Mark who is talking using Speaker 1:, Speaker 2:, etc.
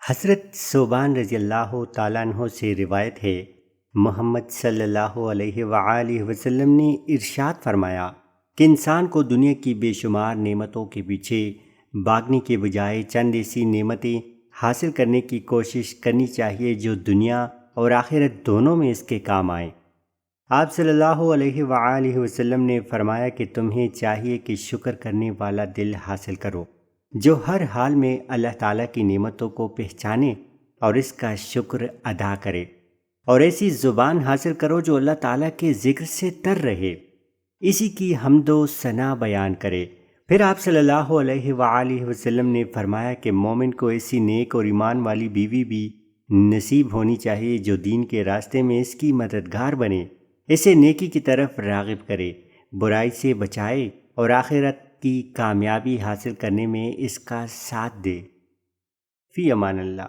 Speaker 1: حضرت ثوبان رضی اللہ تعالیٰ عنہ سے روایت ہے، محمد صلی اللہ علیہ وآلہ وسلم نے ارشاد فرمایا کہ انسان کو دنیا کی بے شمار نعمتوں کے پیچھے بھاگنے کے بجائے چند ایسی نعمتیں حاصل کرنے کی کوشش کرنی چاہیے جو دنیا اور آخرت دونوں میں اس کے کام آئیں۔ آپ صلی اللہ علیہ وآلہ وسلم نے فرمایا کہ تمہیں چاہیے کہ شکر کرنے والا دل حاصل کرو، جو ہر حال میں اللہ تعالیٰ کی نعمتوں کو پہچانے اور اس کا شکر ادا کرے، اور ایسی زبان حاصل کرو جو اللہ تعالیٰ کے ذکر سے تر رہے، اسی کی حمد و ثنا بیان کرے۔ پھر آپ صلی اللہ علیہ وآلہ وسلم نے فرمایا کہ مومن کو ایسی نیک اور ایمان والی بیوی بھی نصیب ہونی چاہیے جو دین کے راستے میں اس کی مددگار بنے، اسے نیکی کی طرف راغب کرے، برائی سے بچائے اور آخرت کی کامیابی حاصل کرنے میں اس کا ساتھ دے۔ فی امان اللہ۔